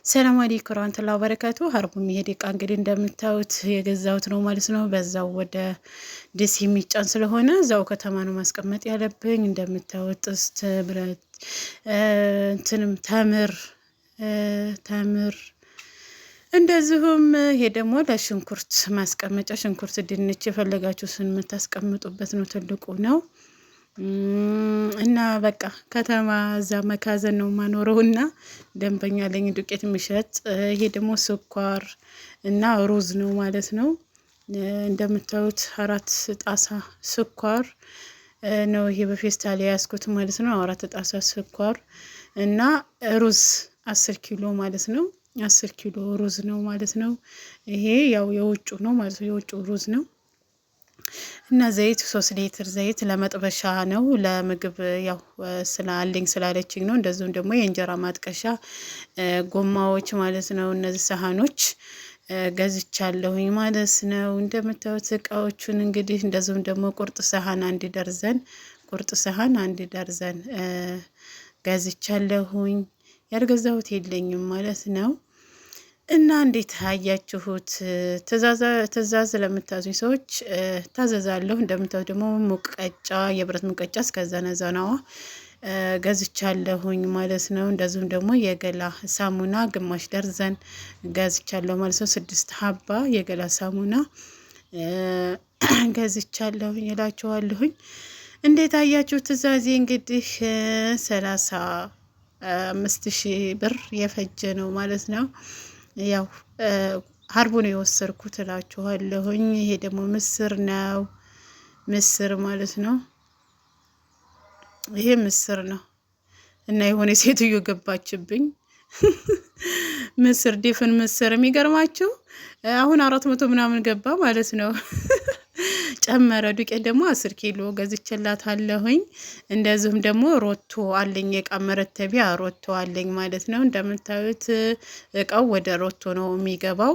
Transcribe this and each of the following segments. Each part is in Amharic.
ሰላም አለይኩም ወራህመቱላሂ ወበረካቱ። ሀርቡ የሚሄድ እቃ እንግዲህ እንደምታዩት የገዛሁት ነው ማለት ነው። በዛው ወደ ደስ የሚጫን ስለሆነ እዛው ከተማ ነው ማስቀመጥ ያለብኝ። እንደምታዩት ጥስት፣ ብረት፣ እንትንም ተምር እንደዚሁም ይሄ ደግሞ ለሽንኩርት ማስቀመጫ ሽንኩርት፣ ድንች የፈለጋችሁትን የምታስቀምጡበት ነው። ትልቁ ነው። እና በቃ ከተማ እዛ መካዘን ነው ማኖረው እና ደንበኛ ለኝ ዱቄት የሚሸጥ ይሄ ደግሞ ስኳር እና ሩዝ ነው ማለት ነው። እንደምታዩት 4 ጣሳ ስኳር ነው ይሄ በፌስታል ያስኩት ማለት ነው። 4 ጣሳ ስኳር እና ሩዝ 10 ኪሎ ማለት ነው። 10 ኪሎ ሩዝ ነው ማለት ነው። ይሄ ያው የውጩ ነው ማለት ነው። የውጩ ሩዝ ነው። እና ዘይት 3 ሊትር ዘይት ለመጥበሻ ነው። ለምግብ ያው ስላለኝ ስላለችኝ ነው። እንደዚሁም ደግሞ የእንጀራ ማጥቀሻ ጎማዎች ማለት ነው። እነዚህ ሳህኖች ገዝቻለሁኝ ማለት ነው። እንደምታዩት እቃዎቹን እንግዲህ እንደዚሁም ደግሞ ቁርጥ ሳህን 1 ደርዘን ገዝቻለሁኝ። ያልገዛሁት የለኝም ማለት ነው። እና እንዴት አያችሁት? ትእዛዝ ለምታዙኝ ሰዎች ታዘዛለሁ። እንደምታዩት ደግሞ ሙቀጫ፣ የብረት ሙቀጫ እስከ ዘነዘናዋ ገዝቻለሁኝ ማለት ነው። እንደዚሁም ደግሞ የገላ ሳሙና ግማሽ ደርዘን ገዝቻለሁ ማለት ነው። 6 ሀባ የገላ ሳሙና ገዝቻለሁኝ እላችኋለሁኝ። እንዴት አያችሁ? ትእዛዜ እንግዲህ 35,000 ብር የፈጀ ነው ማለት ነው። ያው ሀርቡ ነው የወሰድኩት እላችኋለሁኝ። ይሄ ደግሞ ምስር ነው። ምስር ማለት ነው። ይሄ ምስር ነው እና የሆነ ሴትዮ ገባችብኝ። ምስር ዲፍን ምስር የሚገርማችሁ አሁን 400 ምናምን ገባ ማለት ነው። ጨመረ። ዱቄት ደግሞ 10 ኪሎ ገዝቼላታለሁኝ። እንደዚሁም ደግሞ ሮቶ አለኝ፣ የእቃ መረተቢያ ሮቶ አለኝ ማለት ነው። እንደምታዩት እቃው ወደ ሮቶ ነው የሚገባው።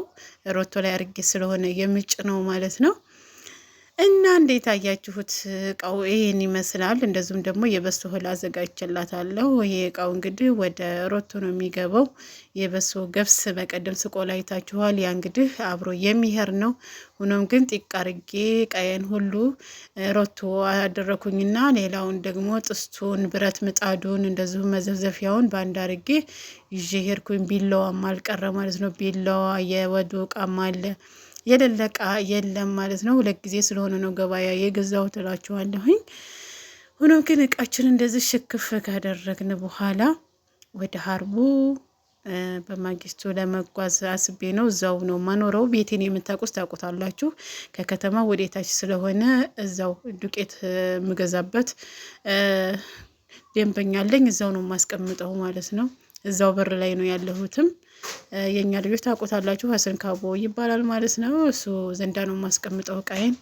ሮቶ ላይ አርጌ ስለሆነ የምጭ ነው ማለት ነው። እና እንዴት አያችሁት? እቃው ይሄን ይመስላል። እንደዚሁም ደግሞ የበሶ እህል አዘጋጅቼላታለሁ። ይሄ እቃው እንግዲህ ወደ ሮቶ ነው የሚገባው። የበሶ ገብስ በቀደም ስቆላ አይታችኋል። ያ እንግዲህ አብሮ የሚሄር ነው። ሆኖም ግን ጢቅ አርጌ ቀየን ሁሉ ሮቶ አደረኩኝና ሌላውን ደግሞ ጥስቱን፣ ብረት ምጣዱን፣ እንደዚሁም መዘፍዘፊያውን ባንድ አርጌ ይዤ ሄድኩኝ። ቢላዋም አልቀረ ማለት ነው። ቢላዋ የወዱ እቃም አለ። የሌለቃ የለም ማለት ነው። 2 ጊዜ ስለሆነ ነው ገበያ የገዛው ትላችኋለሁኝ። ሆኖም ግን እቃችን እንደዚህ ሽክፍ ካደረግን በኋላ ወደ ሀርቡ በማግስቱ ለመጓዝ አስቤ ነው። እዛው ነው ማኖረው። ቤቴን የምታውቁት ታውቁታላችሁ። ከከተማ ወደታች ስለሆነ እዛው ዱቄት ምገዛበት ደንበኛ አለኝ። እዛው ነው ማስቀምጠው ማለት ነው። እዛው በር ላይ ነው ያለሁትም። የኛ ልጆች ታውቁታላችሁ። ሀሰን ካቦ ይባላል ማለት ነው። እሱ ዘንዳ ነው ማስቀምጠው ቃይን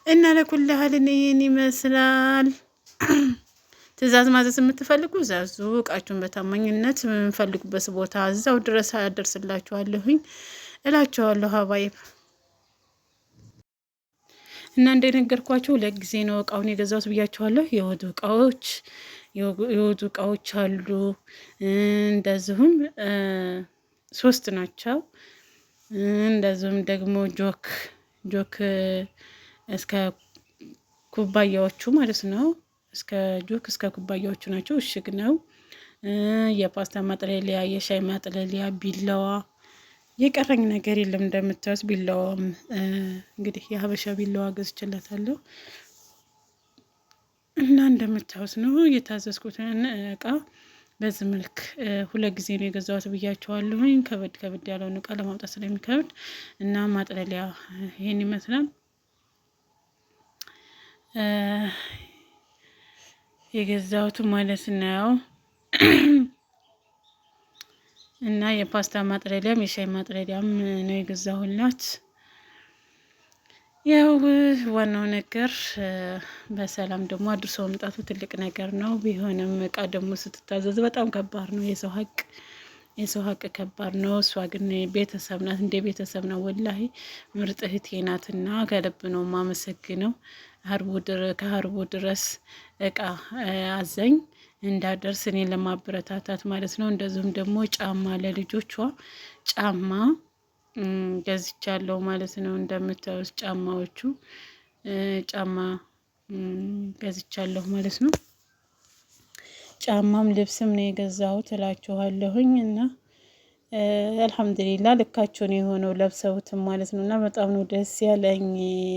እና ለኩልህልን ይሄን ይመስላል። ትእዛዝ ማዘዝ የምትፈልጉ ዛዙ። እቃችሁን በታማኝነት የምንፈልጉበት ቦታ እዛው ድረስ አደርስላችኋለሁኝ እላችኋለሁ። ሀባይብ እና እንደነገርኳችሁ 2 ጊዜ ነው እቃውን የገዛሁት ብያችኋለሁ። የወዱ እቃዎች አሉ። እንደዚሁም 3 ናቸው። እንደዚሁም ደግሞ ጆክ እስከ ኩባያዎቹ ማለት ነው። እስከ ኩባያዎቹ ናቸው። እሽግ ነው። የፓስታ ማጥለሊያ፣ የሻይ ማጥለሊያ፣ ቢላዋ የቀረኝ ነገር የለም። እንደምታዩት ቢላዋም እንግዲህ የሀበሻ ቢላዋ ገዝቼላታለሁ እና እንደምታዩት ነው የታዘዝኩትን እቃ በዚህ መልክ 2 ጊዜ ነው የገዛሁት ብያቸዋለሁኝ። ከበድ ያለውን እቃ ለማውጣት ስለሚከብድ እና ማጥለሊያ ይሄን ይመስላል የገዛሁት ማለት ነው። እና የፓስታ ማጥለሊያም የሻይ ማጥለሊያም ነው የገዛሁላት። ያው ዋናው ነገር በሰላም ደግሞ አድርሶ መምጣቱ ትልቅ ነገር ነው። ቢሆንም እቃ ደግሞ ስትታዘዝ በጣም ከባድ ነው። የሰው ሀቅ ከባድ ነው። እሷ ግን ቤተሰብ ናት፣ እንደ ቤተሰብ ነው። ወላሂ ምርጥ እህቴ ናትና ከልብ ነው ማመሰግነው። ከሀርቡ ድረስ እቃ አዘኝ እንዳደርስ እኔን ለማበረታታት ማለት ነው። እንደዚሁም ደግሞ ጫማ ለልጆቿ ጫማ ገዝቻለሁ ማለት ነው። እንደምታዩት ጫማዎቹ ጫማ ገዝቻለሁ ማለት ነው። ጫማም ልብስም ነው የገዛሁት እላችኋለሁኝ እና አልሐምዱሊላ ልካቸው ነው የሆነው ለብሰውትም ማለት ነው። እና በጣም ነው ደስ ያለኝ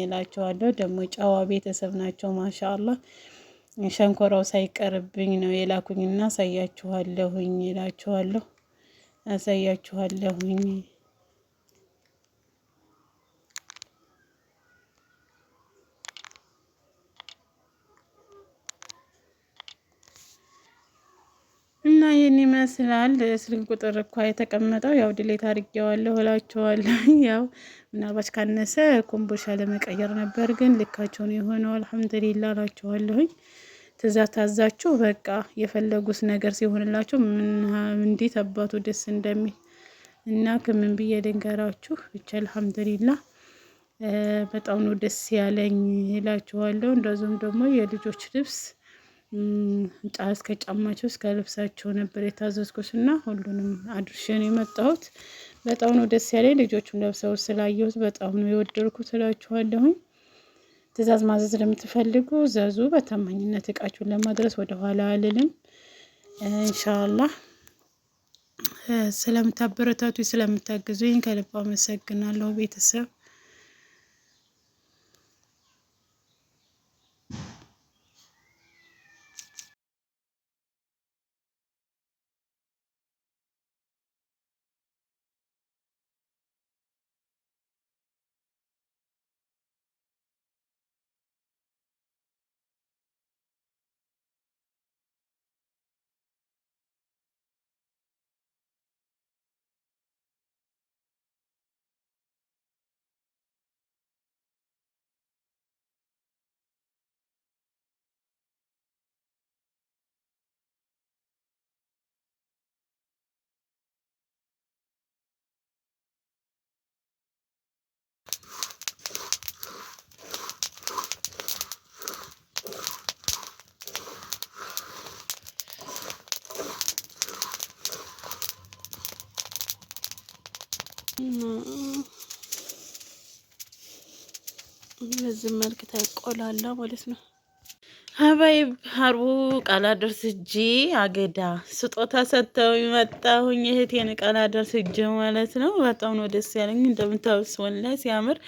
እላችኋለሁ። ደግሞ ጨዋ ቤተሰብ ናቸው ማሻአላህ። ሸንኮራው ሳይቀርብኝ ነው የላኩኝና አሳያችኋለሁኝ እላችኋለሁ። አሳያችኋለሁኝ እና ይህን ይመስላል። ስልክ ቁጥር እኳ የተቀመጠው ያው ድሌት አድርጌዋለሁ እላችኋለሁ። ያው ምናልባት ካነሰ ኮምቦልቻ ለመቀየር ነበር፣ ግን ልካቸውን የሆነው አልሐምዱሊላ እላችኋለሁኝ። ትእዛዝ ታዛችሁ በቃ የፈለጉት ነገር ሲሆንላችሁ እንዴት አባቱ ደስ እንደሚል እና ከምን ብዬ ልንገራችሁ ብቻ አልሐምዱሊላ በጣም ነው ደስ ያለኝ እላችኋለሁ። እንደዚሁም ደግሞ የልጆች ልብስ እስከ ጫማቸው እስከ ልብሳቸው ነበር የታዘዝኩት እና ሁሉንም አድርሼ ነው የመጣሁት። በጣም ነው ደስ ያለኝ። ልጆቹን ለብሰው ስላየሁት በጣም ነው የወደድኩት እላችኋለሁኝ። ትእዛዝ ማዘዝ ለምትፈልጉ ዘዙ። በታማኝነት እቃችሁን ለማድረስ ወደኋላ አልልም። ኢንሻአላህ ስለምታበረታቱ ስለምታግዙኝ ከልብ አመሰግናለሁ ቤተሰብ። በዚህ መልክ ተቆላላ ማለት ነው። ሀባይብ ሀርቡ ቃላ ደርስ እጄ አገዳ ስጦታ ሰጥተው መጣሁኝ። እህቴን ቃላ ደርስ እጄ ማለት ነው። በጣም ነው ደስ ያለኝ። እንደምታውስ ወላሂ ሲያምር።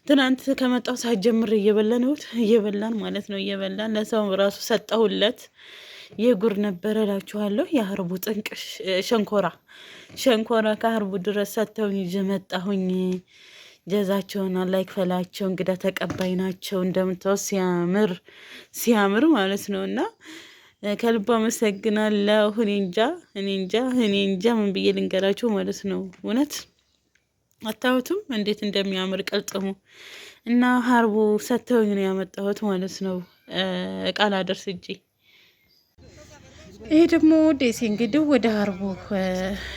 ትናንት ከመጣሁ ሳትጀምር እየበላን ማለት ነው። እየበላን ለሰው ራሱ ሰጠሁለት። የጉር ነበረ እላችኋለሁ። የሀርቡ ጥንቅሽ ሸንኮራ ከሀርቡ ድረስ ሰጥተውኝ ይዤ መጣሁኝ። ጀዛቸውን አላህ ይክፈላቸው። እንግዳ ተቀባይ ናቸው። እንደምታውስ ሲያምር ማለት ነው። እና ከልብ አመሰግናለሁ። እኔ እንጃ ምን ብዬ ልንገራችሁ ማለት ነው። እውነት አታዩትም እንዴት እንደሚያምር ቀልጥሙ እና ሀርቡ ሰጥተውኝ ነው ያመጣሁት ማለት ነው። ቃል አደርስ እጄ ይሄ ደግሞ ደሴ እንግዲህ ወደ ሀርቡ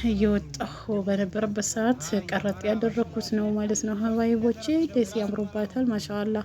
እየወጣሁ በነበረበት ሰዓት ቀረጥ ያደረኩት ነው ማለት ነው። ሀባይቦቼ ደሴ ያምሮባታል ማሻአላ።